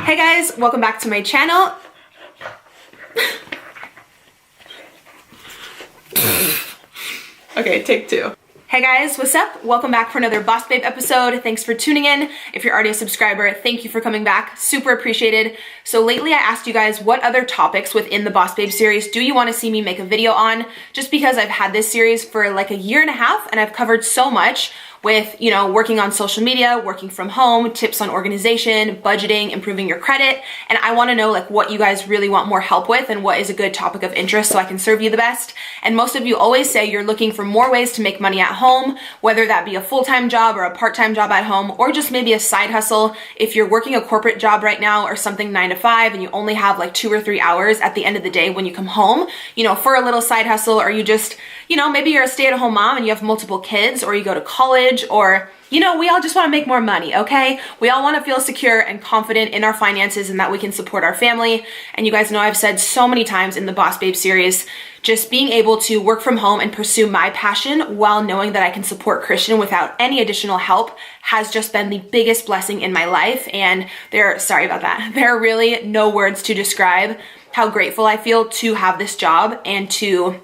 Hey guys, welcome back to my channel. Okay, take two. Hey guys, what's up? Welcome back for another Boss Babe episode. Thanks for tuning in. If you're already a subscriber, thank you for coming back. Super appreciated. So lately I asked you guys what other topics within the Boss Babe series do you want to see me make a video on? Just because I've had this series for like a year and a half and I've covered so much with, you know, working on social media, working from home, tips on organization, budgeting, improving your credit. And I want to know like what you guys really want more help with and what is a good topic of interest so I can serve you the best. And most of you always say you're looking for more ways to make money at home, whether that be a full-time job or a part-time job at home, or just maybe a side hustle. If you're working a corporate job right now or something 9 to 5 and you only have like 2 or 3 hours at the end of the day when you come home, you know, for a little side hustle, or you just, you know, maybe you're a stay-at-home mom and you have multiple kids, or you go to college, or, you know, we all just want to make more money, okay? We all want to feel secure and confident in our finances and that we can support our family. And you guys know I've said so many times in the Boss Babe series, just being able to work from home and pursue my passion while knowing that I can support Christian without any additional help has just been the biggest blessing in my life. And sorry about that. There are really no words to describe how grateful I feel to have this job and to,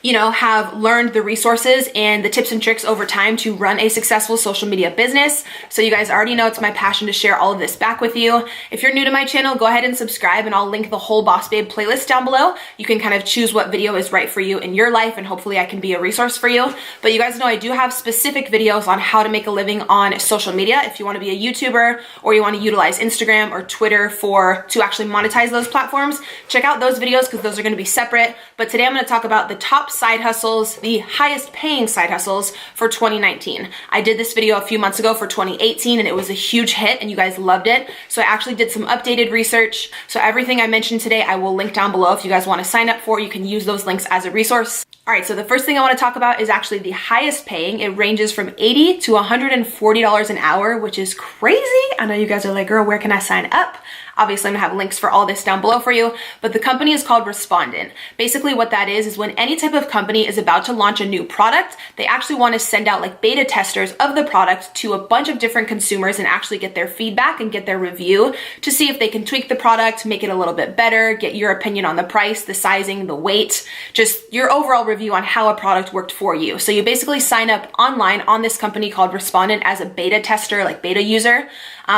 you know, have learned the resources and the tips and tricks over time to run a successful social media business. So you guys already know it's my passion to share all of this back with you. If you're new to my channel, go ahead and subscribe and I'll link the whole Boss Babe playlist down below. You can kind of choose what video is right for you in your life and hopefully I can be a resource for you. But you guys know I do have specific videos on how to make a living on social media. If you want to be a YouTuber or you want to utilize Instagram or Twitter to actually monetize those platforms, check out those videos because those are going to be separate. But today I'm going to talk about the top side hustles, the highest paying side hustles for 2019. I did this video a few months ago for 2018 and it was a huge hit and you guys loved it. So I actually did some updated research. So everything I mentioned today, I will link down below. If you guys want to sign up for it, you can use those links as a resource. All right, so the first thing I want to talk about is actually the highest paying. It ranges from $80 to $140 an hour, which is crazy. I know you guys are like, girl, where can I sign up? Obviously, I'm gonna have links for all this down below for you, but the company is called Respondent. Basically what that is when any type of company is about to launch a new product, they actually wanna send out like beta testers of the product to a bunch of different consumers and actually get their feedback and get their review to see if they can tweak the product, make it a little bit better, get your opinion on the price, the sizing, the weight, just your overall review on how a product worked for you. So you basically sign up online on this company called Respondent as a beta tester, like beta user.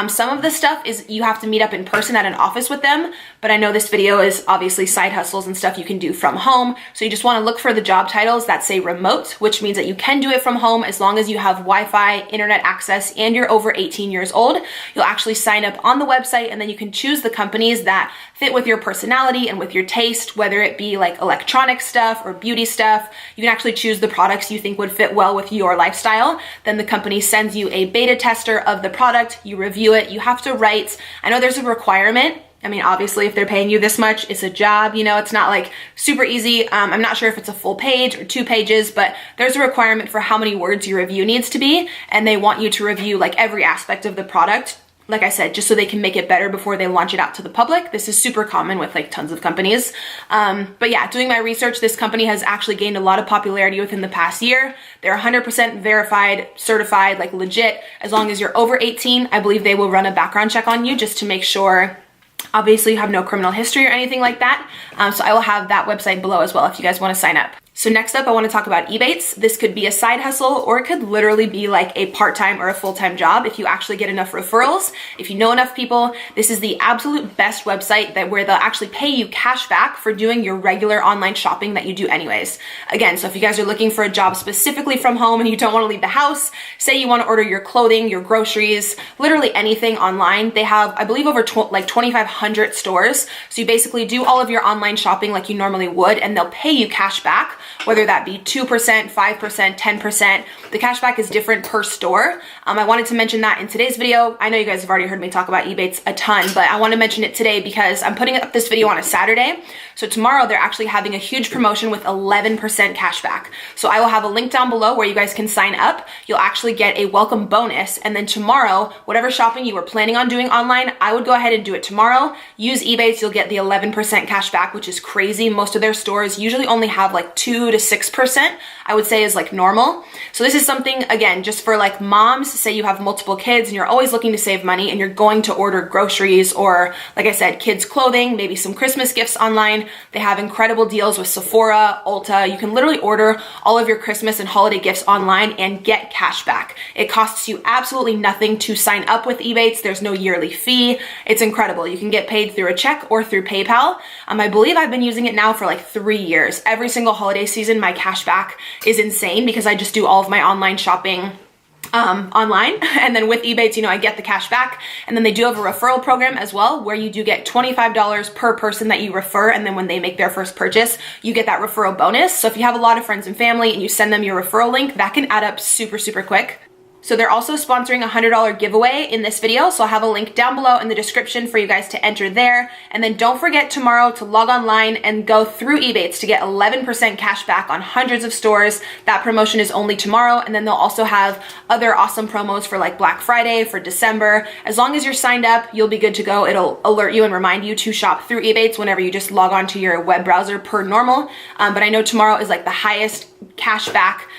Some of the stuff is you have to meet up in person at an office with them, but I know this video is obviously side hustles and stuff you can do from home. So you just want to look for the job titles that say remote, which means that you can do it from home as long as you have Wi-Fi, internet access, and you're over 18 years old. You'll actually sign up on the website and then you can choose the companies that fit with your personality and with your taste, whether it be like electronic stuff or beauty stuff. You can actually choose the products you think would fit well with your lifestyle. Then the company sends you a beta tester of the product, you review it, you have to write, I know there's a requirement. I mean, obviously if they're paying you this much, it's a job, you know, it's not like super easy. I'm not sure if it's a full page or 2 pages, but there's a requirement for how many words your review needs to be. And they want you to review like every aspect of the product, like I said, just so they can make it better before they launch it out to the public. This is super common with like tons of companies. But yeah, doing my research, this company has actually gained a lot of popularity within the past year. They're 100% verified, certified, like legit. As long as you're over 18, I believe they will run a background check on you just to make sure obviously you have no criminal history or anything like that. So I will have that website below as well if you guys want to sign up. So next up, I want to talk about Ebates. This could be a side hustle or it could literally be like a part-time or a full-time job if you actually get enough referrals, if you know enough people. This is the absolute best website where they'll actually pay you cash back for doing your regular online shopping that you do anyways. Again, so if you guys are looking for a job specifically from home and you don't want to leave the house, say you want to order your clothing, your groceries, literally anything online, they have, I believe, over like 2,500 stores. So you basically do all of your online shopping like you normally would and they'll pay you cash back, whether that be 2%, 5%, 10%. The cashback is different per store. I wanted to mention that in today's video. I know you guys have already heard me talk about Ebates a ton, but I want to mention it today because I'm putting up this video on a Saturday. So tomorrow they're actually having a huge promotion with 11% cashback. So I will have a link down below where you guys can sign up. You'll actually get a welcome bonus. And then tomorrow, whatever shopping you were planning on doing online, I would go ahead and do it tomorrow. Use Ebates, you'll get the 11% cashback, which is crazy. Most of their stores usually only have like 2 2 to 6%, I would say is like normal. So this is something, again, just for like moms, say you have multiple kids and you're always looking to save money and you're going to order groceries or, like I said, kids clothing, maybe some Christmas gifts online. They have incredible deals with Sephora, Ulta. You can literally order all of your Christmas and holiday gifts online and get cash back. It costs you absolutely nothing to sign up with Ebates. There's no yearly fee. It's incredible. You can get paid through a check or through PayPal. I believe I've been using it now for like 3 years. Every single holiday season, my cash back is insane because I just do all of my online shopping online. And then with Ebates, I get the cash back. And then they do have a referral program as well, where you do get $25 per person that you refer. And then when they make their first purchase, you get that referral bonus. So if you have a lot of friends and family and you send them your referral link, that can add up super, super quick. So they're also sponsoring a $100 giveaway in this video. So I'll have a link down below in the description for you guys to enter there. And then don't forget tomorrow to log online and go through Ebates to get 11% cash back on hundreds of stores. That promotion is only tomorrow. And then they'll also have other awesome promos for like Black Friday, for December. As long as you're signed up, you'll be good to go. It'll alert you and remind you to shop through Ebates whenever you just log on to your web browser per normal. But I know tomorrow is like the highest cash back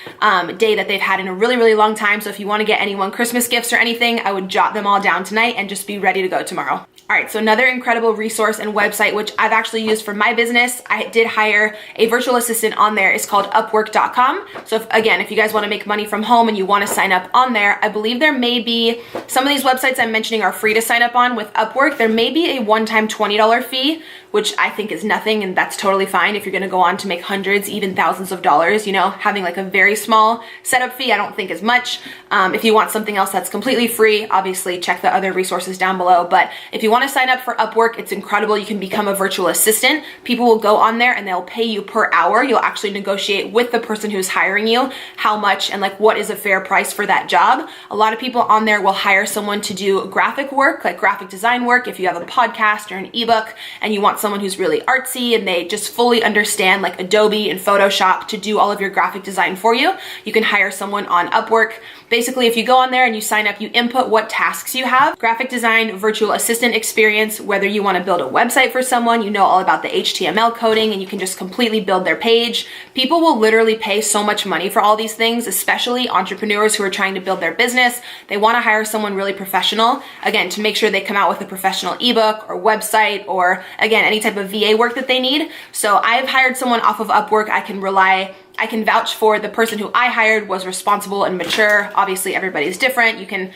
day that they've had in a really, really long time. So if you want to get anyone Christmas gifts or anything, I would jot them all down tonight and just be ready to go tomorrow. All right, so another incredible resource and website, which I've actually used for my business. I did hire a virtual assistant on there. It's called Upwork.com. So if you guys want to make money from home and you want to sign up on there, I believe there may be, some of these websites I'm mentioning are free to sign up on. With Upwork, there may be a one-time $20 fee, which I think is nothing, and that's totally fine if you're going to go on to make hundreds, even thousands of dollars. Having like a very small setup fee, I don't think is much. If you want something else that's completely free, obviously check the other resources down below. But if you want to sign up for Upwork, it's incredible. You can become a virtual assistant. People will go on there and they'll pay you per hour. You'll actually negotiate with the person who's hiring you how much and like what is a fair price for that job. A lot of people on there will hire someone to do graphic work, like graphic design work. If you have a podcast or an ebook and you want someone who's really artsy and they just fully understand like Adobe and Photoshop to do all of your graphic design for you, you can hire someone on Upwork. Basically, if you go on there and you sign up, you input what tasks you have, graphic design, virtual assistant experience, whether you want to build a website for someone, you know all about the HTML coding and you can just completely build their page. People will literally pay so much money for all these things, especially entrepreneurs who are trying to build their business. They want to hire someone really professional, again, to make sure they come out with a professional ebook or website or, again, any type of VA work that they need. So I've hired someone off of Upwork. I can vouch for the person who I hired was responsible and mature. Obviously, everybody's different. You can,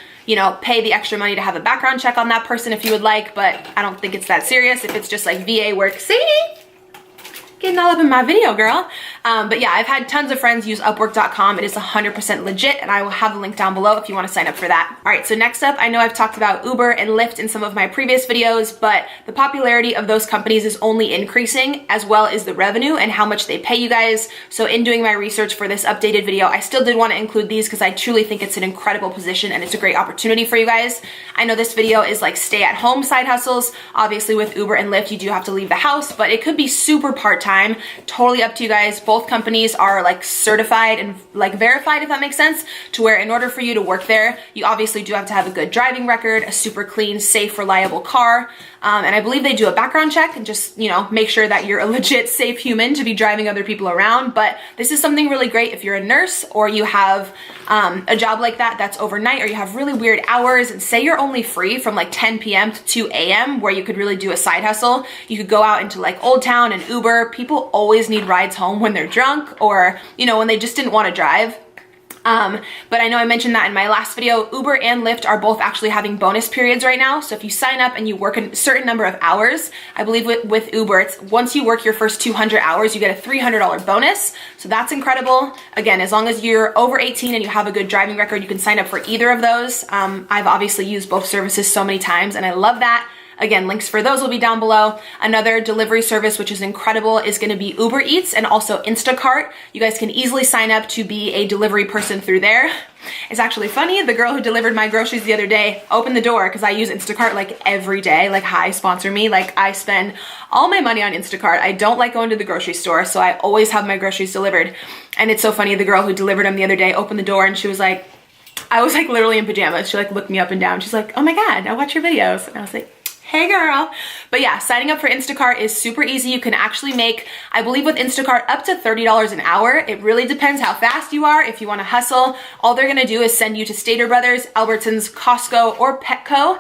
pay the extra money to have a background check on that person if you would like, but I don't think it's that serious if it's just like VA work. See? Getting all up in my video, girl. But yeah, I've had tons of friends use Upwork.com. It is 100% legit, and I will have the link down below if you want to sign up for that. All right, so next up, I know I've talked about Uber and Lyft in some of my previous videos, but the popularity of those companies is only increasing, as well as the revenue and how much they pay you guys. So in doing my research for this updated video, I still did want to include these because I truly think it's an incredible position and it's a great opportunity for you guys. I know this video is like stay-at-home side hustles. Obviously, with Uber and Lyft, you do have to leave the house, but it could be super part-time. Totally up to you guys. Both companies are like certified and like verified, if that makes sense, to where in order for you to work there, you obviously do have to have a good driving record, a super clean, safe, reliable car. And I believe they do a background check and just, make sure that you're a legit safe human to be driving other people around. But this is something really great if you're a nurse or you have a job like that that's overnight, or you have really weird hours, and say you're only free from like 10 p.m. to 2 a.m. where you could really do a side hustle. You could go out into like Old Town and Uber. People always need rides home when they're drunk or, when they just didn't want to drive. But I know I mentioned that in my last video. Uber and Lyft are both actually having bonus periods right now. So if you sign up and you work a certain number of hours, I believe with Uber, it's once you work your first 200 hours, you get a $300 bonus. So that's incredible. Again, as long as you're over 18 and you have a good driving record, you can sign up for either of those. I've obviously used both services so many times and I love that. Again, links for those will be down below. Another delivery service, which is incredible, is going to be Uber Eats and also Instacart. You guys can easily sign up to be a delivery person through there. It's actually funny. The girl who delivered my groceries the other day opened the door because I use Instacart like every day. Like, hi, sponsor me. Like, I spend all my money on Instacart. I don't like going to the grocery store, so I always have my groceries delivered. And it's so funny. The girl who delivered them the other day opened the door and she was like, I was like literally in pajamas. She like looked me up and down. She's like, oh my God, I watch your videos. And I was like, Hey girl. But yeah, signing up for Instacart is super easy. You can actually make, I believe with Instacart, up to $30 an hour. It really depends how fast you are. If you want to hustle, all they're going to do is send you to Stater Brothers, Albertsons, Costco, or Petco.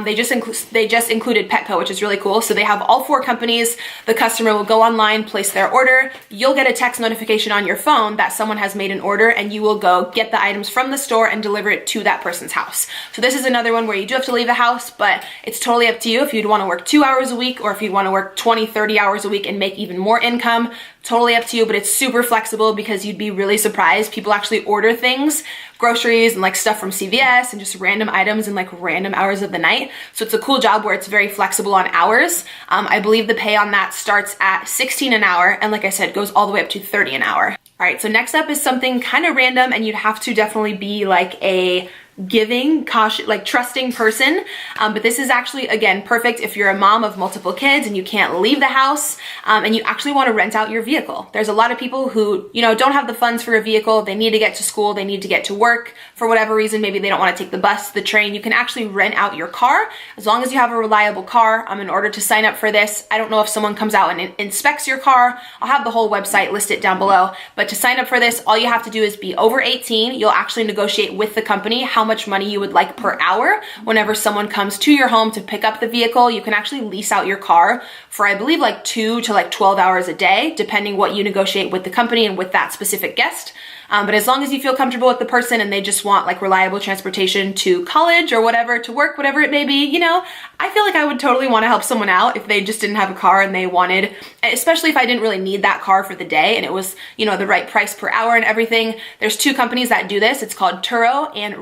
They just included Petco, which is really cool. So they have all 4 companies. The customer will go online, place their order. You'll get a text notification on your phone that someone has made an order, and you will go get the items from the store and deliver it to that person's house. So this is another one where you do have to leave the house, but it's totally up to you if you'd want to work 2 hours a week or if you'd want to work 20, 30 hours a week and make even more income. Totally up to you, but it's super flexible because you'd be really surprised. People actually order things, groceries and like stuff from CVS and just random items in like random hours of the night. So it's a cool job where it's very flexible on hours. I believe the pay on that starts at $16 an hour. And like I said, goes all the way up to $30 an hour. All right, so next up is something kind of random, and you'd have to definitely be like a giving, cautious, like trusting person. But this is actually, again, perfect if you're a mom of multiple kids and you can't leave the house and you actually want to rent out your vehicle. There's a lot of people who, you know, don't have the funds for a vehicle. They need to get to school. They need to get to work for whatever reason. Maybe they don't want to take the bus, the train. You can actually rent out your car as long as you have a reliable car. In order to sign up for this, I don't know if someone comes out and inspects your car. I'll have the whole website listed down below. But to sign up for this, all you have to do is be over 18. You'll actually negotiate with the company how much money you would like per hour. Whenever someone comes to your home to pick up the vehicle, you can actually lease out your car for, I believe, like 2 to like 12 hours a day, depending what you negotiate with the company and with that specific guest. But as long as you feel comfortable with the person and they just want like reliable transportation to college or whatever, to work, whatever it may be, you know, I feel like I would totally want to help someone out if they just didn't have a car and they wanted, especially if I didn't really need that car for the day and it was, you know, the right price per hour and everything. There's 2 companies that do this. It's called Turo and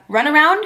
Runaround,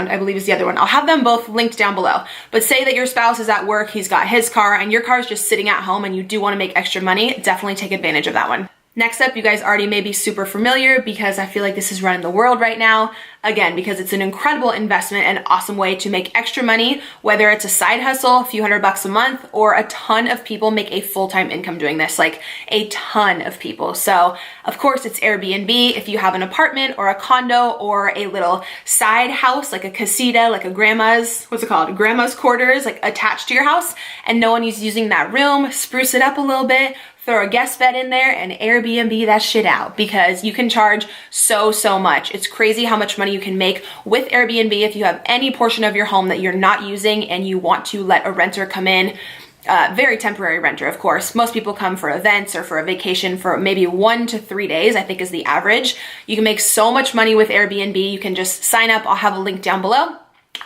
I believe is the other one. I'll have them both linked down below. But say that your spouse is at work, he's got his car, and your car is just sitting at home and you do want to make extra money, definitely take advantage of that one. Next up, you guys already may be super familiar because I feel like this is running the world right now. Again, because it's an incredible investment and awesome way to make extra money, whether it's a side hustle, a few $100 a month, or a ton of people make a full-time income doing this, like a ton of people. So of course it's Airbnb. If you have an apartment or a condo or a little side house, like a casita, like a grandma's, what's it called? Grandma's quarters, like attached to your house, and no one is using that room, spruce it up a little bit, throw a guest bed in there and Airbnb that shit out because you can charge so much. It's crazy how much money you can make with Airbnb if you have any portion of your home that you're not using and you want to let a renter come in. Very temporary renter, of course. Most people come for events or for a vacation for maybe 1 to 3 days, I think is the average. You can make so much money with Airbnb. You can just sign up. I'll have a link down below.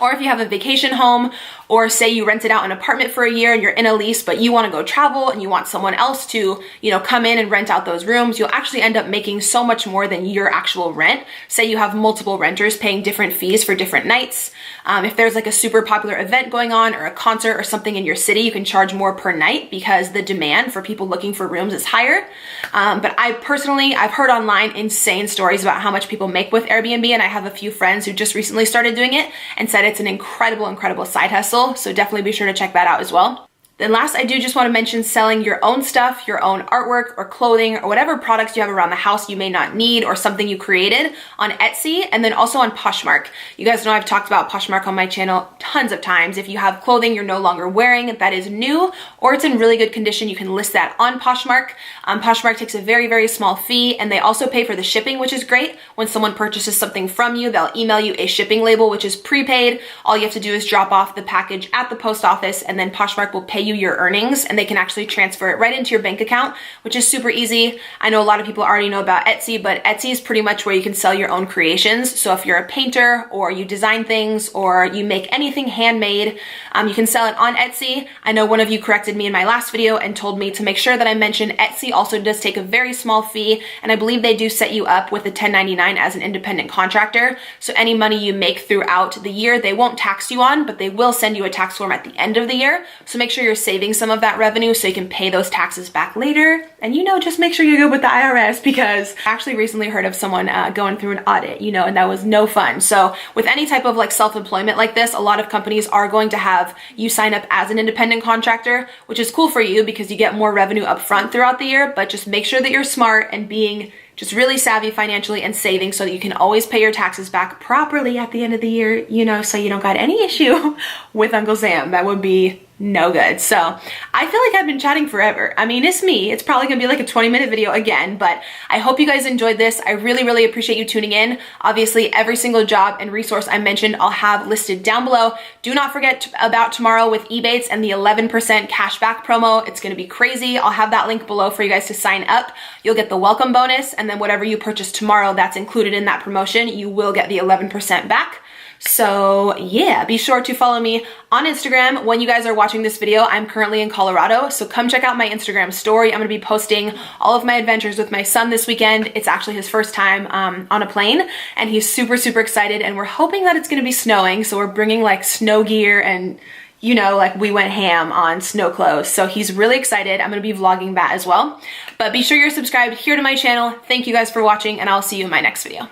Or if you have a vacation home, or say you rented out an apartment for a year and you're in a lease, but you want to go travel and you want someone else to, you know, come in and rent out those rooms, you'll actually end up making so much more than your actual rent. Say you have multiple renters paying different fees for different nights. If there's like a super popular event going on or a concert or something in your city, you can charge more per night because the demand for people looking for rooms is higher. But I've heard online insane stories about how much people make with Airbnb, and I have a few friends who just recently started doing it and said it's an incredible side hustle. So definitely be sure to check that out as well. Then last, I do just want to mention selling your own stuff, your own artwork or clothing or whatever products you have around the house you may not need or something you created on Etsy, and then also on Poshmark. You guys know I've talked about Poshmark on my channel tons of times. If you have clothing you're no longer wearing that is new or it's in really good condition, you can list that on Poshmark. Poshmark takes a very small fee, and they also pay for the shipping, which is great. When someone purchases something from you, they'll email you a shipping label, which is prepaid. All you have to do is drop off the package at the post office, and then Poshmark will pay you your earnings, and they can actually transfer it right into your bank account, which is super easy. I know a lot of people already know about Etsy, but Etsy is pretty much where you can sell your own creations. So if you're a painter or you design things or you make anything handmade, you can sell it on Etsy. I know one of you corrected me in my last video and told me to make sure that I mention Etsy also does take a very small fee, and I believe they do set you up with a 1099 as an independent contractor. So any money you make throughout the year, they won't tax you on, but they will send you a tax form at the end of the year. So make sure you're you're saving some of that revenue so you can pay those taxes back later. And just make sure you're good with the IRS, because I actually recently heard of someone going through an audit, and that was no fun. So with any type of like self-employment like this, a lot of companies are going to have you sign up as an independent contractor, which is cool for you because you get more revenue up front throughout the year, but just make sure that you're smart and being just really savvy financially and saving so that you can always pay your taxes back properly at the end of the year, so you don't got any issue with Uncle Sam. That would be no good. So I feel like I've been chatting forever. I mean, it's me. It's probably gonna be like a 20-minute video again, but I hope you guys enjoyed this. I really, really appreciate you tuning in. Obviously, every single job and resource I mentioned, I'll have listed down below. Do not forget about tomorrow with Ebates and the 11% cashback promo. It's gonna be crazy. I'll have that link below for you guys to sign up. You'll get the welcome bonus, and then whatever you purchase tomorrow that's included in that promotion, you will get the 11% back. So yeah, be sure to follow me on Instagram. When you guys are watching this video, I'm currently in Colorado, so come check out my Instagram story. I'm gonna be posting all of my adventures with my son this weekend. It's actually his first time on a plane, and he's super, super excited, and we're hoping that it's gonna be snowing, so we're bringing like snow gear and like we went ham on snow clothes. So he's really excited. I'm gonna be vlogging that as well. But be sure you're subscribed here to my channel. Thank you guys for watching, and I'll see you in my next video.